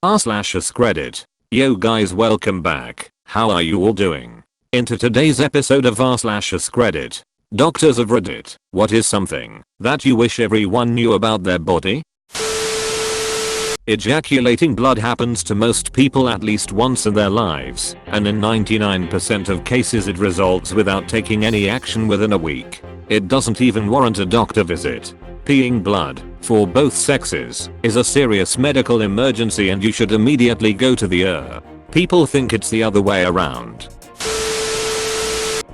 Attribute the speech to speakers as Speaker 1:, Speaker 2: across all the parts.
Speaker 1: Askreddit. Yo guys, welcome back. How are you all doing? Into today's episode of Askreddit. Doctors of Reddit, what is something that you wish everyone knew about their body? Ejaculating blood happens to most people at least once in their lives, and in 99% of cases it resolves without taking any action within a week. It doesn't even warrant a doctor visit. Peeing blood, for both sexes, is a serious medical emergency and you should immediately go to the ER. People think it's the other way around.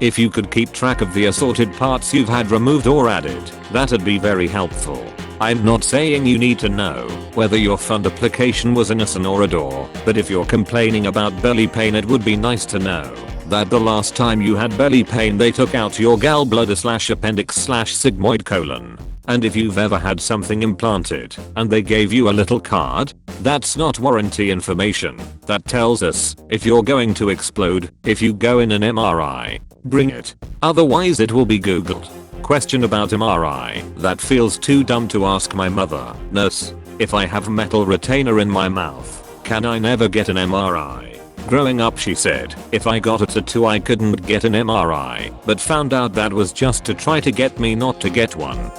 Speaker 1: If you could keep track of the assorted parts you've had removed or added, that'd be very helpful. I'm not saying you need to know whether your fundoplication was in a son or a door, but if you're complaining about belly pain, it would be nice to know that the last time you had belly pain they took out your gallbladder/appendix/sigmoid colon. And if you've ever had something implanted and they gave you a little card, that's not warranty information. That tells us if you're going to explode if you go in an MRI. Bring it. Otherwise it will be Googled. Question about MRI. That feels too dumb to ask my mother. Nurse, if I have metal retainer in my mouth, can I never get an MRI? Growing up she said if I got a tattoo I couldn't get an MRI, but found out that was just to try to get me not to get one.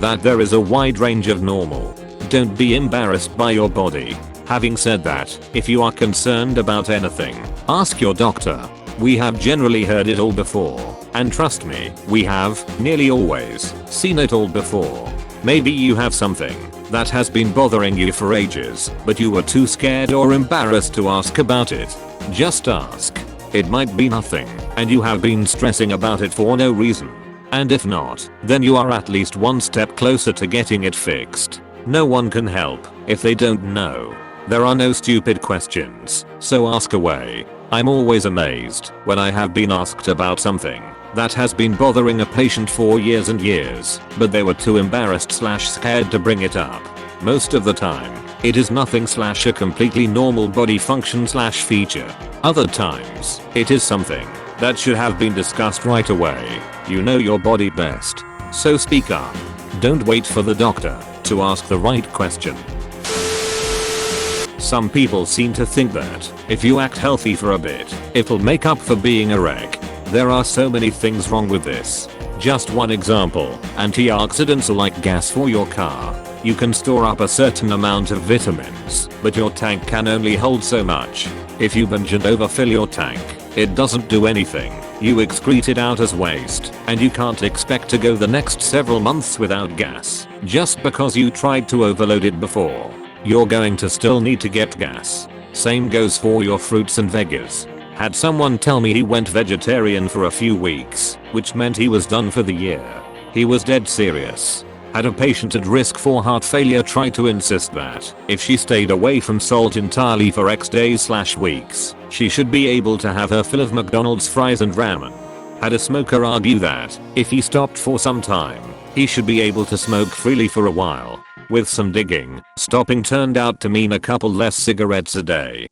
Speaker 1: That there is a wide range of normal. Don't be embarrassed by your body. Having said that, if you are concerned about anything, ask your doctor. We have generally heard it all before, and trust me, we have nearly always seen it all before. Maybe you have something that has been bothering you for ages, but you were too scared or embarrassed to ask about it. Just ask. It might be nothing, and you have been stressing about it for no reason. And if not, then you are at least one step closer to getting it fixed. No one can help if they don't know. There are no stupid questions, so ask away. I'm always amazed when I have been asked about something that has been bothering a patient for years and years, but they were too embarrassed/scared to bring it up. Most of the time, it is nothing/a completely normal body function/feature. Other times, it is something that should have been discussed right away. You know your body best, so speak up. Don't wait for the doctor to ask the right question. Some people seem to think that if you act healthy for a bit, it'll make up for being a wreck. There are so many things wrong with this. Just one example, antioxidants are like gas for your car. You can store up a certain amount of vitamins, but your tank can only hold so much. If you binge and overfill your tank, it doesn't do anything. You excrete it out as waste, and you can't expect to go the next several months without gas, just because you tried to overload it before. You're going to still need to get gas. Same goes for your fruits and veggies. Had someone tell me he went vegetarian for a few weeks, which meant he was done for the year. He was dead serious. Had a patient at risk for heart failure try to insist that if she stayed away from salt entirely for X days/weeks, she should be able to have her fill of McDonald's fries and ramen. Had a smoker argue that if he stopped for some time, he should be able to smoke freely for a while. With some digging, stopping turned out to mean a couple less cigarettes a day.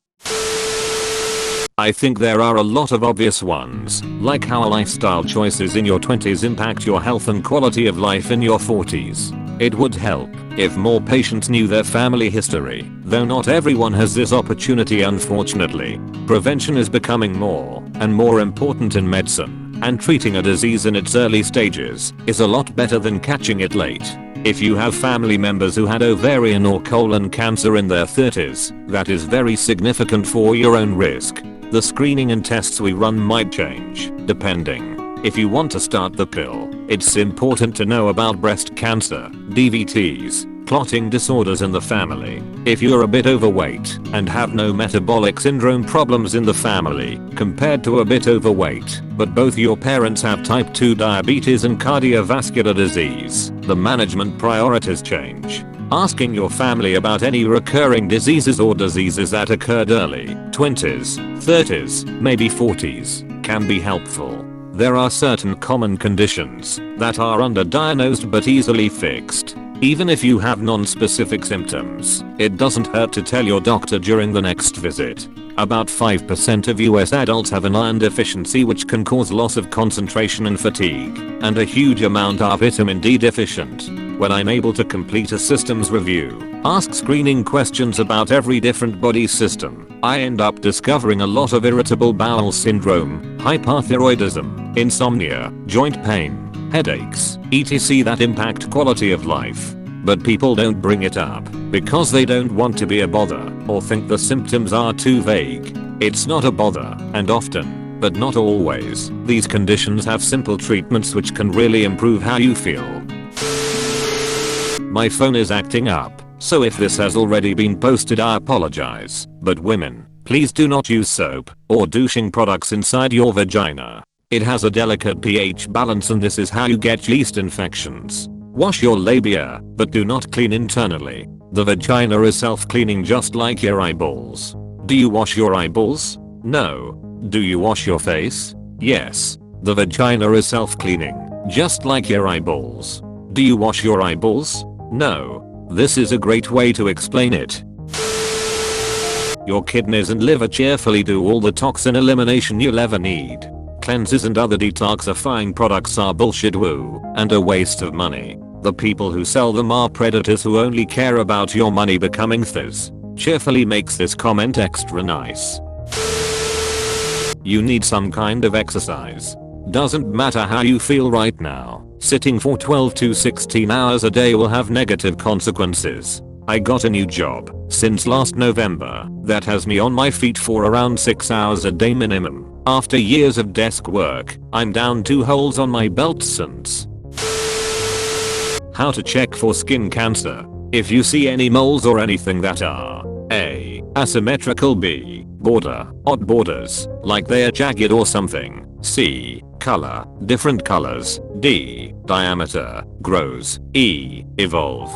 Speaker 1: I think there are a lot of obvious ones, like how lifestyle choices in your 20s impact your health and quality of life in your 40s. It would help if more patients knew their family history, though not everyone has this opportunity unfortunately. Prevention is becoming more and more important in medicine, and treating a disease in its early stages is a lot better than catching it late. If you have family members who had ovarian or colon cancer in their 30s, that is very significant for your own risk. The screening and tests we run might change, depending. If you want to start the pill, it's important to know about breast cancer, DVTs, clotting disorders in the family. If you're a bit overweight and have no metabolic syndrome problems in the family, compared to a bit overweight, but both your parents have type 2 diabetes and cardiovascular disease, the management priorities change. Asking your family about any recurring diseases or diseases that occurred early, 20s, 30s, maybe 40s, can be helpful. There are certain common conditions that are underdiagnosed but easily fixed. Even if you have non-specific symptoms, it doesn't hurt to tell your doctor during the next visit. About 5% of US adults have an iron deficiency which can cause loss of concentration and fatigue, and a huge amount are vitamin D deficient. when I'm able to complete a systems review, ask screening questions about every different body system, I end up discovering a lot of irritable bowel syndrome, hyperthyroidism, insomnia, joint pain, headaches, etc. that impact quality of life. But people don't bring it up because they don't want to be a bother or think the symptoms are too vague. It's not a bother, and often, but not always, these conditions have simple treatments which can really improve how you feel. My phone is acting up, so if this has already been posted I apologize, but women, please do not use soap or douching products inside your vagina. It has a delicate pH balance and this is how you get yeast infections. Wash your labia, but do not clean internally. The vagina is self-cleaning just like your eyeballs. Do you wash your eyeballs? No. Do you wash your face? Yes. The vagina is self-cleaning, just like your eyeballs. Do you wash your eyeballs? No. This is a great way to explain it. Your kidneys and liver cheerfully do all the toxin elimination you'll ever need. Cleanses and other detoxifying products are bullshit woo and a waste of money. The people who sell them are predators who only care about your money becoming thiz. Cheerfully makes this comment extra nice. You need some kind of exercise. Doesn't matter how you feel right now, sitting for 12 to 16 hours a day will have negative consequences. I got a new job since last November that has me on my feet for around 6 hours a day minimum. After years of desk work, I'm down 2 holes on my belt since. How to check for skin cancer. If you see any moles or anything that are A. asymmetrical, B. odd borders, like they are jagged or something, C. color, different colors, D. diameter, grows, E. evolves,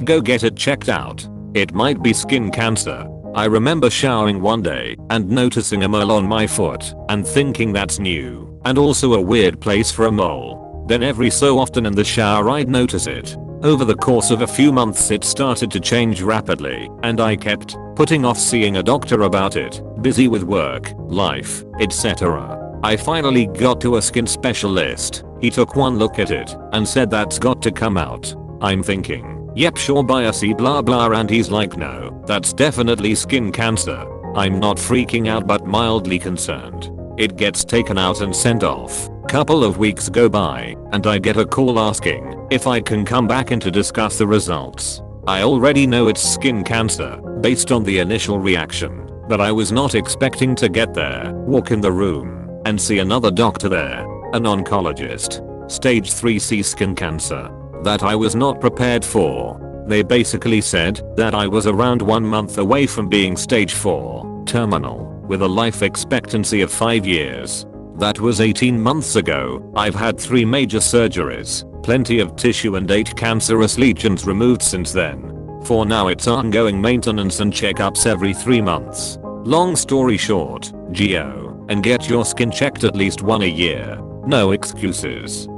Speaker 1: go get it checked out. It might be skin cancer. I remember showering one day and noticing a mole on my foot and thinking that's new and also a weird place for a mole. Then every so often in the shower I'd notice it. Over the course of a few months it started to change rapidly and I kept putting off seeing a doctor about it, busy with work, life, etc. I finally got to a skin specialist. He took one look at it and said that's got to come out. I'm thinking, yep, sure, biopsy blah blah, and he's like, no, that's definitely skin cancer. I'm not freaking out but mildly concerned. It gets taken out and sent off. Couple of weeks go by and I get a call asking if I can come back in to discuss the results. I already know it's skin cancer based on the initial reaction, but I was not expecting to get there, walk in the room and see another doctor there, an oncologist. Stage 3C skin cancer. That I was not prepared for. They basically said that I was around 1 month away from being stage 4, terminal, with a life expectancy of 5 years. That was 18 months ago. I've had 3 major surgeries, plenty of tissue and 8 cancerous lesions removed since then. For now it's ongoing maintenance and checkups every 3 months. Long story short, go and get your skin checked at least 1 a year. No excuses.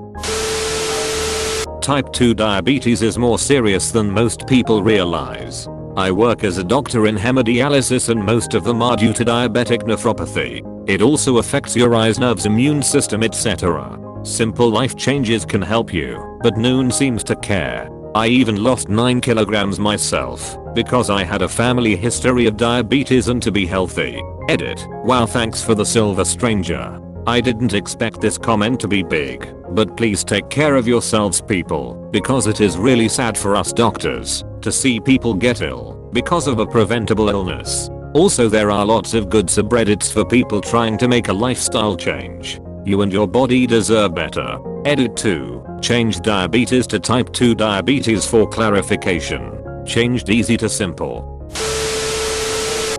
Speaker 1: Type 2 diabetes is more serious than most people realize. I work as a doctor in hemodialysis and most of them are due to diabetic nephropathy. It also affects your eyes, nerves, immune system, etc. Simple life changes can help you, but no one seems to care. I even lost 9 kilograms myself because I had a family history of diabetes and to be healthy. Edit. Wow, thanks for the silver stranger. I didn't expect this comment to be big, but please take care of yourselves people, because it is really sad for us doctors to see people get ill because of a preventable illness. Also, there are lots of good subreddits for people trying to make a lifestyle change. You and your body deserve better. Edit 2. Change diabetes to type 2 diabetes for clarification. Changed easy to simple.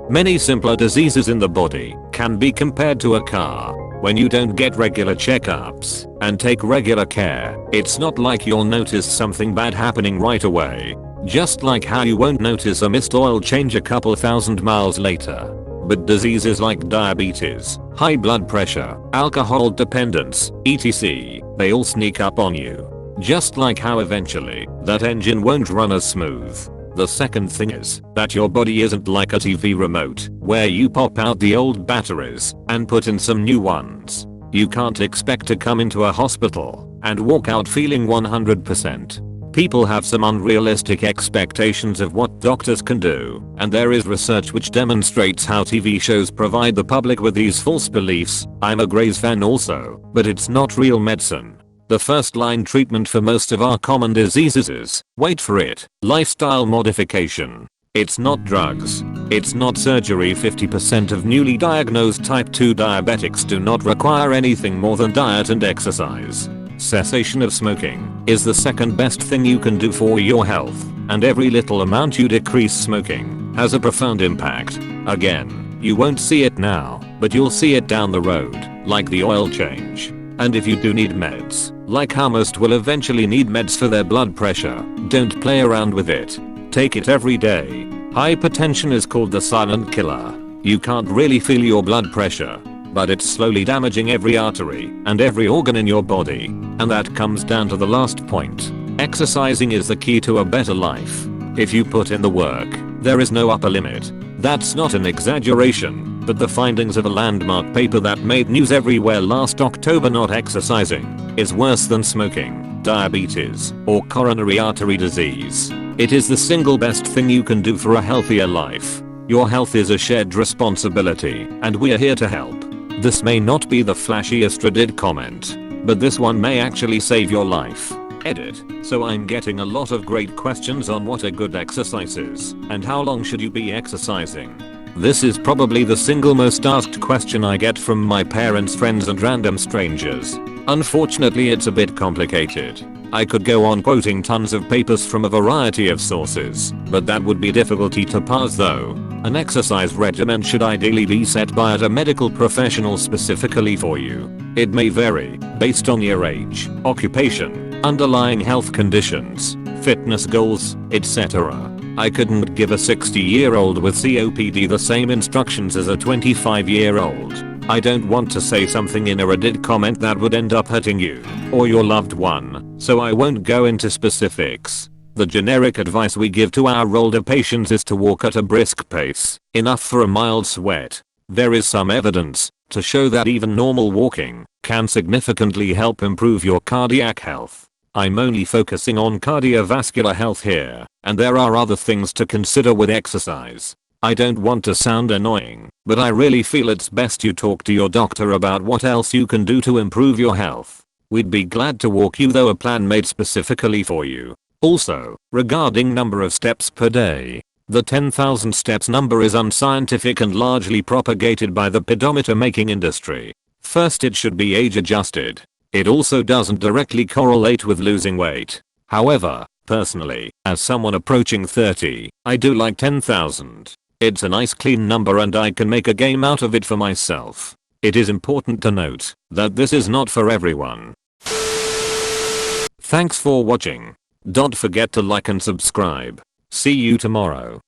Speaker 1: Many simpler diseases in the body can be compared to a car. When you don't get regular checkups and take regular care, it's not like you'll notice something bad happening right away. Just like how you won't notice a missed oil change a couple thousand miles later. But diseases like diabetes, high blood pressure, alcohol dependence, etc., they all sneak up on you. Just like how eventually that engine won't run as smooth. The second thing is that your body isn't like a TV remote where you pop out the old batteries and put in some new ones. You can't expect to come into a hospital and walk out feeling 100%. People have some unrealistic expectations of what doctors can do, and there is research which demonstrates how TV shows provide the public with these false beliefs. I'm a Grey's fan also, but it's not real medicine. The first line treatment for most of our common diseases is, wait for it, lifestyle modification. It's not drugs. It's not surgery. 50% of newly diagnosed type 2 diabetics do not require anything more than diet and exercise. Cessation of smoking is the second best thing you can do for your health, and every little amount you decrease smoking has a profound impact. Again, you won't see it now, but you'll see it down the road, like the oil change. And if you do need meds, like how most will eventually need meds for their blood pressure, don't play around with it. Take it every day. Hypertension is called the silent killer. You can't really feel your blood pressure, but it's slowly damaging every artery and every organ in your body. And that comes down to the last point. Exercising is the key to a better life. If you put in the work, there is no upper limit. That's not an exaggeration, but the findings of a landmark paper that made news everywhere last October: not exercising is worse than smoking, diabetes, or coronary artery disease. It is the single best thing you can do for a healthier life. Your health is a shared responsibility, and we're here to help. This may not be the flashiest Reddit comment, but this one may actually save your life. Edit. So I'm getting a lot of great questions on what a good exercise is, and how long should you be exercising. This is probably the single most asked question I get from my parents, friends, and random strangers. Unfortunately, it's a bit complicated. I could go on quoting tons of papers from a variety of sources, but that would be difficulty to parse though. An exercise regimen should ideally be set by a medical professional specifically for you. It may vary based on your age, occupation, underlying health conditions, fitness goals, etc. I couldn't give a 60-year-old with COPD the same instructions as a 25-year-old. I don't want to say something in a Reddit comment that would end up hurting you or your loved one, so I won't go into specifics. The generic advice we give to our older patients is to walk at a brisk pace, enough for a mild sweat. There is some evidence to show that even normal walking can significantly help improve your cardiac health. I'm only focusing on cardiovascular health here, and there are other things to consider with exercise. I don't want to sound annoying, but I really feel it's best you talk to your doctor about what else you can do to improve your health. We'd be glad to walk you through a plan made specifically for you. Also, regarding number of steps per day, the 10,000 steps number is unscientific and largely propagated by the pedometer making industry. First, it should be age adjusted. It also doesn't directly correlate with losing weight. However, personally, as someone approaching 30, I do like 10,000. It's a nice clean number and I can make a game out of it for myself. It is important to note that this is not for everyone. Thanks for watching. Don't forget to like and subscribe. See you tomorrow.